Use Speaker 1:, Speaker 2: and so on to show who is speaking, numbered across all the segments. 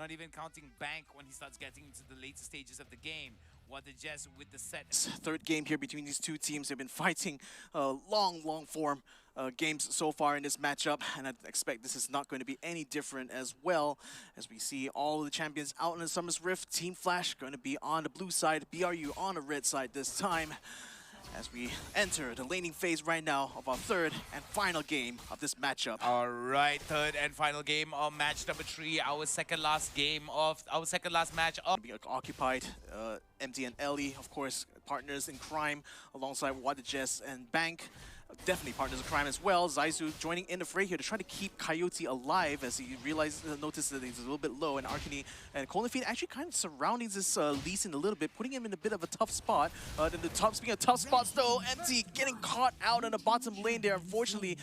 Speaker 1: not even counting Bank when he starts getting into the later stages of the game. What the Jets with the set.
Speaker 2: Third game here between these two teams. They've been fighting long form games so far in this matchup, and I expect this is not going to be any different as well, as we see all the champions out in the Summer's Rift. Team Flash going to be on the blue side, BRU on the red side this time, as we enter the laning phase right now of our third and final game of this matchup.
Speaker 1: All right, third and final game of match number 3, our second last match of
Speaker 2: Being occupied, MT and Ellie, of course, partners in crime, alongside What the Jess and Bank. Definitely partners in crime as well. Zaizu joining in the fray here to try to keep Coyote alive as he noticed that he's a little bit low, and Arkany and Colenfeed actually kind of surrounding this Lee Sin a little bit, putting him in a bit of a tough spot. Speaking of tough spots though, MT getting caught out on the bottom lane there, unfortunately.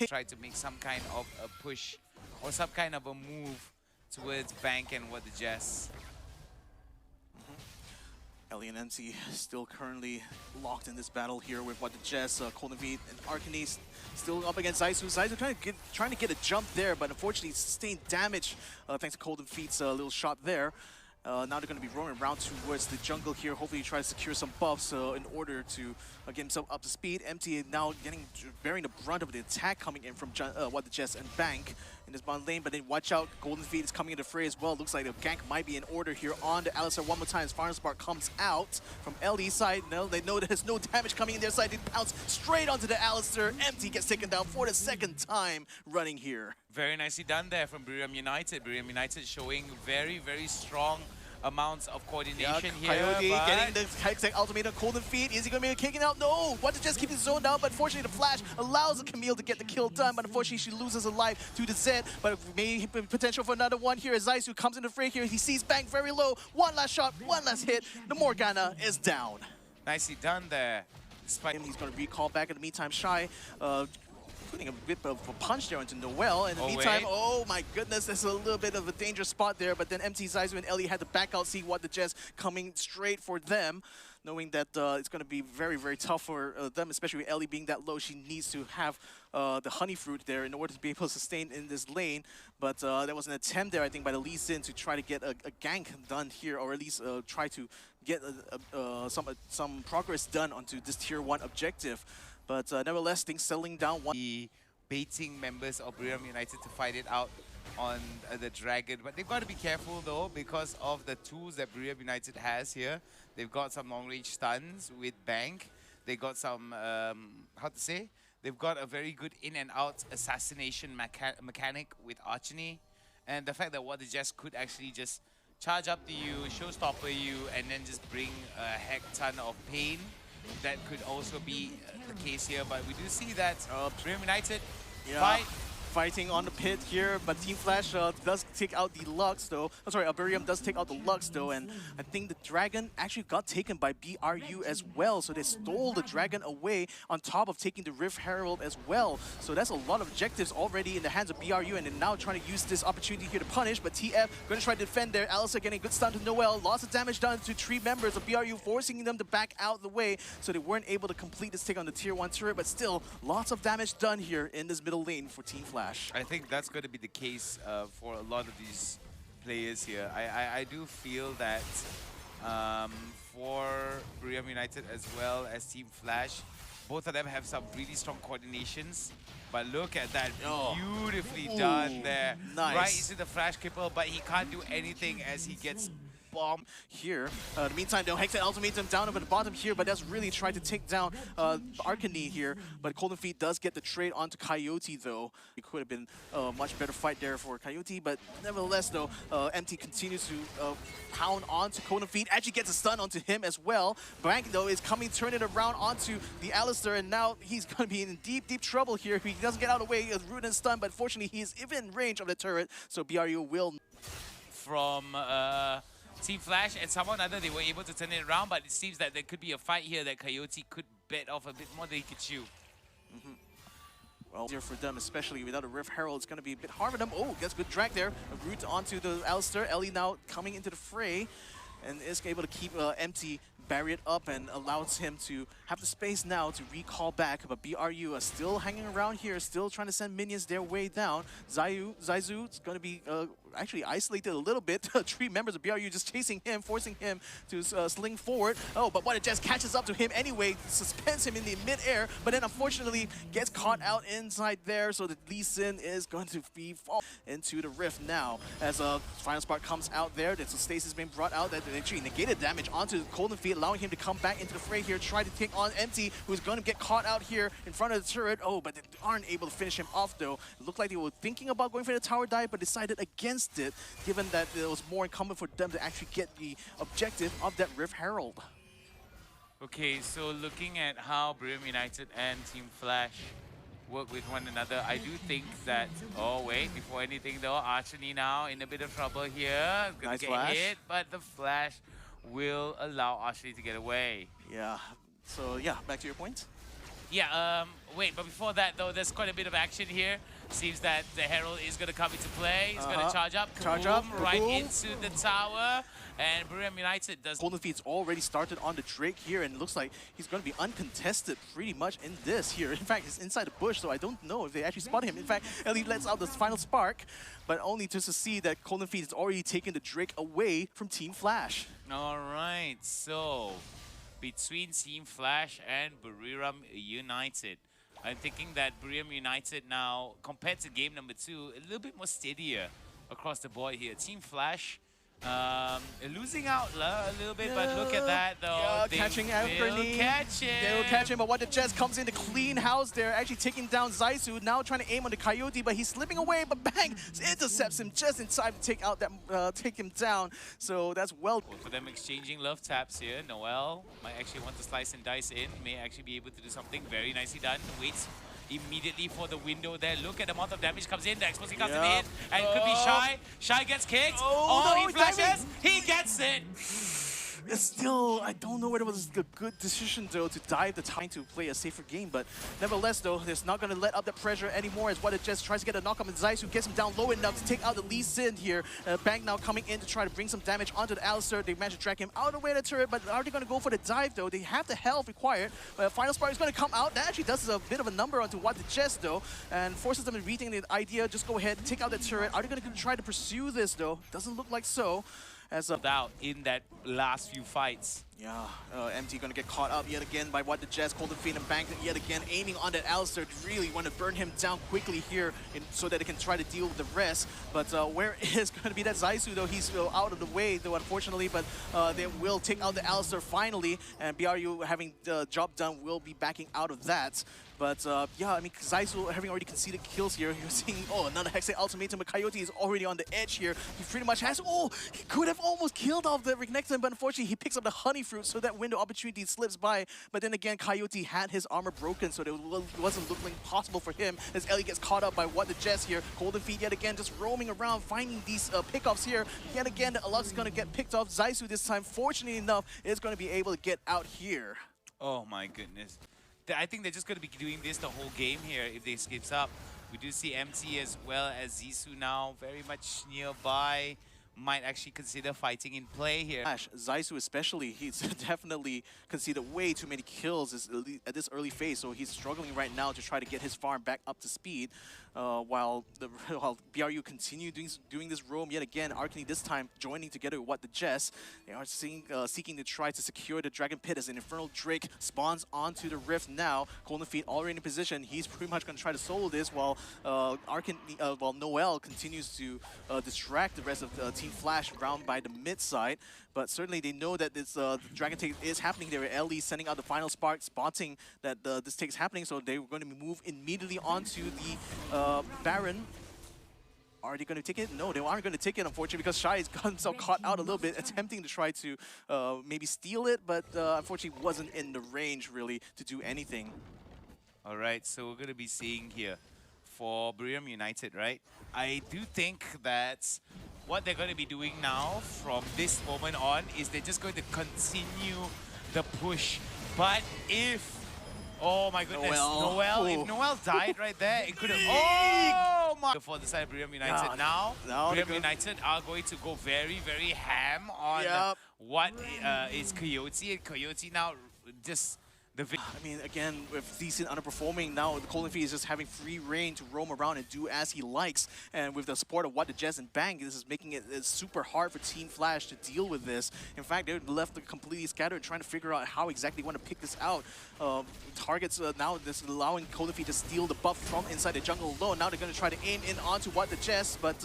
Speaker 1: try to make some kind of a push or some kind of a move towards Bank and What the Jess.
Speaker 2: Ellie and MT still currently locked in this battle here with What the Jess, Colenfeed and Arkany still up against Zaizu. Zaizu trying to get a jump there, but unfortunately sustained damage thanks to Colenfeed's little shot there. Now they're going to be roaming around towards the jungle here. Hopefully try to secure some buffs in order to get himself up to speed. MT now bearing the brunt of the attack coming in from What the Jess and Bank in this bottom lane. But then watch out, Colenfeed is coming into fray as well. Looks like the gank might be in order here on the Alistar one more time as Fire Spark comes out from LE's side. No, they know there's no damage coming in their side. They pounce straight onto the Alistar. MT gets taken down for the second time running here.
Speaker 1: Very nicely done there from Buriram United. Buriram United showing very strong amounts of coordination here.
Speaker 2: Coyote getting the high-tech ultimate on Colenfeed. Is he going to be kicking out? No! What to just keep his zone down, but fortunately the Flash allows Camille to get the kill done, but unfortunately she loses a life to the Zed, but maybe potential for another one here as Zaizu comes into fray here. He sees Bank very low. One last shot, one last hit. The Morgana is down.
Speaker 1: Nicely done there.
Speaker 2: Despite him, he's going to recall back. In the meantime, Shy putting a bit of a punch there into Noel. In the meantime, oh my goodness, there's a little bit of a dangerous spot there, but then MT, Zaizu, and Ellie had to back out, see What the Jess coming straight for them, knowing that it's going to be very tough for them, especially with Ellie being that low. She needs to have the honey fruit there in order to be able to sustain in this lane, but there was an attempt there, I think, by the Lee Sin to try to get a gank done here, or at least try to get some progress done onto this tier 1 objective. But nevertheless, things settling down.
Speaker 1: The baiting members of Buriram United to fight it out on the Dragon. But they've got to be careful though, because of the tools that Buriram United has here. They've got some long-range stuns with Bank. They got some, they've got a very good in and out assassination mechanic with Archany. And the fact that What the Jess could actually just charge up to you, showstopper you, and then just bring a heck ton of pain. That could also be the case here, but we do see that Buriram United
Speaker 2: fighting on the pit here, but Team Flash does take out the Lux though. I'm sorry, Buriram does take out the Lux though, and I think the Dragon actually got taken by BRU as well, so they stole the Dragon away on top of taking the Rift Herald as well. So that's a lot of objectives already in the hands of BRU, and they're now trying to use this opportunity here to punish, but TF going to try to defend there. Alistar getting a good stun to Noel, lots of damage done to 3 members of BRU, forcing them to back out the way, so they weren't able to complete this take on the tier 1 turret, but still lots of damage done here in this middle lane for Team Flash.
Speaker 1: I think that's going to be the case for a lot of these players here. I do feel that for Buriram United as well as Team Flash, both of them have some really strong coordinations. But look at that, beautifully done there.
Speaker 2: Nice.
Speaker 1: Right into the Flash cripple, but he can't do anything as he gets bomb
Speaker 2: here. In the meantime, they'll Hex and ultimate him down over the bottom here, but that's really trying to take down Arkany here. But Colenfeed does get the trade onto Coyote though. It could have been a much better fight there for Coyote, but nevertheless though, MT continues to pound onto Colenfeed. Actually gets a stun onto him as well. Bank though is coming, turning it around onto the Alistar, and now he's going to be in deep trouble here. If he doesn't get out of the way, he's rooted and stunned, but fortunately he is within range of the turret, so BRU will.
Speaker 1: From Team Flash and someone other, they were able to turn it around, but it seems that there could be a fight here that Coyote could bet off a bit more than he could chew.
Speaker 2: Well, here for them, especially without a Rift Herald, it's going to be a bit hard for them. Oh, gets good drag there. A root onto the Alistar. Ellie now coming into the fray and is able to keep MT barrier up and allows him to have the space now to recall back. But BRU are still hanging around here, still trying to send minions their way down. Zaizu is going to be actually isolated a little bit. 3 members of BRU just chasing him, forcing him to sling forward. Oh, but what it just catches up to him anyway, suspends him in the mid-air, but then unfortunately gets caught out inside there, so the Lee Sin is going to be fall into the rift now. As a final spark comes out there, there's a stasis being brought out that actually negated damage onto Golden Feet, allowing him to come back into the fray here, try to take on Empty, who's going to get caught out here in front of the turret. Oh, but they aren't able to finish him off though. It looked like they were thinking about going for the tower dive, but decided against it, given that it was more incumbent for them to actually get the objective of that Rift Herald.
Speaker 1: Okay, so looking at how Buriram United and Team Flash work with one another, I do think that... Oh, wait, before anything though, Archony now in a bit of trouble here. Gonna
Speaker 2: Nice
Speaker 1: get
Speaker 2: flash.
Speaker 1: hit, but the flash will allow Archony to get away.
Speaker 2: Yeah, so yeah, back to your point.
Speaker 1: Yeah, wait, but before that though, there's quite a bit of action here. Seems that the Herald is going to come into play. He's going to charge up.
Speaker 2: Charge
Speaker 1: Kaboom,
Speaker 2: up,
Speaker 1: right
Speaker 2: kaboom.
Speaker 1: into the tower. And Buriram United does...
Speaker 2: Golden Feet's already started on the Drake here, and it looks like he's going to be uncontested pretty much in this here. In fact, he's inside the bush, so I don't know if they actually spot him. In fact, Ellie lets out the final spark, but only just to see that Golden Feet has already taken the Drake away from Team Flash.
Speaker 1: All right, so between Team Flash and Buriram United, I'm thinking that Buriram United now, compared to game number 2, a little bit more steadier across the board here. Team Flash losing out a little bit, but look at that though.
Speaker 2: Yeah,
Speaker 1: They
Speaker 2: catching
Speaker 1: will
Speaker 2: Alchemy.
Speaker 1: catch him.
Speaker 2: They will catch him, but what the Jets comes in to clean house there, actually taking down Zaisu, now trying to aim on the Coyote, but he's slipping away, but bang, intercepts him just in time to take out that, take him down. So that's well.
Speaker 1: Both of them exchanging love taps here. Noel might actually want to slice and dice in, may actually be able to do something very nicely done. Waits immediately for the window there. Look at the amount of damage comes in. The explosive comes in, and it could be Shy. Shy gets kicked.
Speaker 2: Oh, no,
Speaker 1: he flashes. He gets it.
Speaker 2: It's still, I don't know whether it was a good decision though to dive the time to play a safer game, but nevertheless though, it's not going to let up the pressure anymore as what it just tries to get a knock on Zaisu, gets him down low enough to take out the Lee Sin here. Bang now coming in to try to bring some damage onto the Alistar. They managed to drag him out of the way of the turret, but are they going to go for the dive though? They have the health required. Final Spark is going to come out. That actually does a bit of a number onto what the Jets though, and forces them to rethink the idea. Just go ahead, take out the turret. Are they going to try to pursue this though? Doesn't look like so. As
Speaker 1: out in that last few fights.
Speaker 2: Yeah, MT gonna get caught up yet again by what the Jets called the Fiend and banked it yet again, aiming on that Alistar to really want to burn him down quickly here so that they can try to deal with the rest. But where is going to be that Zaisu though? He's out of the way though, unfortunately, but they will take out the Alistar finally, and BRU having the job done will be backing out of that. But yeah, I mean, Zaisu having already conceded kills here. You're seeing, oh, another Hexe Ultimatum, but Coyote is already on the edge here. He pretty much has, oh, he could have almost killed off the Renekton, but unfortunately he picks up the Honey Fruit, so that window opportunity slips by. But then again, Coyote had his armor broken, so it wasn't looking possible for him as Ellie gets caught up by what the Jets here. Golden Feet yet again just roaming around, finding these pickoffs here. Yet again, the Alux is going to get picked off. Zaisu this time, fortunately enough, is going to be able to get out here.
Speaker 1: Oh my goodness. I think they're just going to be doing this the whole game here if they skips up. We do see MT as well as Zaisu now very much nearby. Might actually consider fighting in play here.
Speaker 2: Zaisu especially, he's definitely conceded way too many kills at this early phase, so he's struggling right now to try to get his farm back up to speed. While BRU continue doing this roam yet again, Arcany this time joining together with what the Jess. They are seeking to try to secure the Dragon Pit as an Infernal Drake spawns onto the Rift now. Golden Feet already in position. He's pretty much going to try to solo this while while Noel continues to distract the rest of the Team Flash around by the mid side. But certainly they know that this Dragon Take is happening there. Ellie sending out the final spark, spotting that this take is happening, so they were going to move immediately onto the Baron. Are they going to take it? No, they aren't going to take it, unfortunately, because Shy has gotten himself caught out a little bit, attempting to try to maybe steal it, but unfortunately wasn't in the range, really, to do anything.
Speaker 1: All right, so we're going to be seeing here for Buriram United, right? I do think that what they're going to be doing now from this moment on is they're just going to continue the push. But if... Oh my goodness, Noel, if Noel died right there, it could have... Oh my... For the side of Buriram United now Buriram United are going to go very, very ham on what is Coyote. And Coyote now just
Speaker 2: I mean, again, with decent underperforming, now the Colin Fee is just having free reign to roam around and do as he likes. And with the support of What the Jets and Bang, this is making it super hard for Team Flash to deal with this. In fact, they're left completely scattered and trying to figure out how exactly they want to pick this out. Targets now this allowing Colin Fee to steal the buff from inside the jungle alone. Now they're going to try to aim in onto What the Jets, but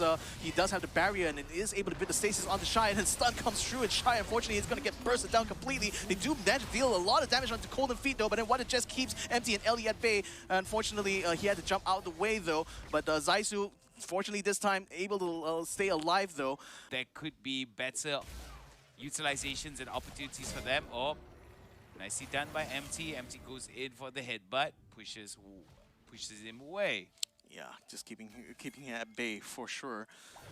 Speaker 2: he does have the barrier and it is able to bit the stasis onto Shy, and his stun comes through, and Shy, unfortunately, is going to get bursted down completely. They do manage to deal a lot of damage onto Colin Feet though, but then What it just keeps Empty and Ellie at bay. Unfortunately, he had to jump out of the way though, but Zaisu, fortunately this time, able to stay alive though.
Speaker 1: There could be better utilizations and opportunities for them. Oh, nicely done by Empty. Empty goes in for the headbutt, pushes him away.
Speaker 2: Yeah, just keeping him at bay for sure.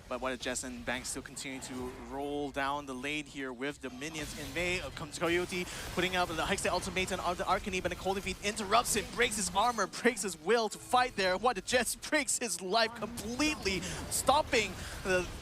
Speaker 2: But What Jess and Bang still continue to roll down the lane here with the minions in May. Comes Coyote, putting out the Hextech ultimatum on the Arcanine, but the Colin Feet interrupts him, breaks his armor, breaks his will to fight there. What Jess breaks his life completely, stopping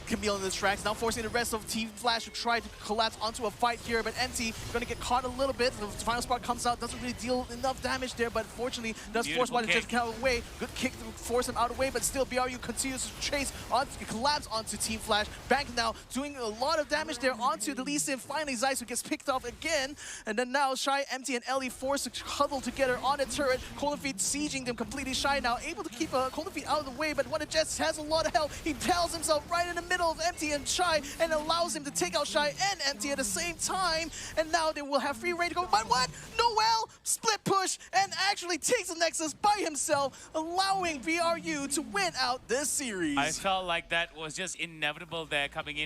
Speaker 2: Camille in his tracks, now forcing the rest of Team Flash to try to collapse onto a fight here, but Empty gonna get caught a little bit. The final spark comes out, doesn't really deal enough damage there, but fortunately does force What Jess out of the way. Good kick to force him out of the way, but still BRU continues to chase on, collapse onto Team Flash. Bank now doing a lot of damage there onto the Lee Sin. Finally, Zaisu gets picked off again. And then now Shy, Empty, and Ellie forced to huddle together on the turret. Colin Feet sieging them completely. Shy now able to keep Colin Feet out of the way, but What Jets has a lot of health. He pals himself right in the middle of Empty and Shy and allows him to take out Shy and Empty at the same time. And now they will have free reign to go. But what? Noel split push and actually takes the Nexus by himself, allowing BRU to win out this series.
Speaker 1: I felt like that was just inevitable there coming in.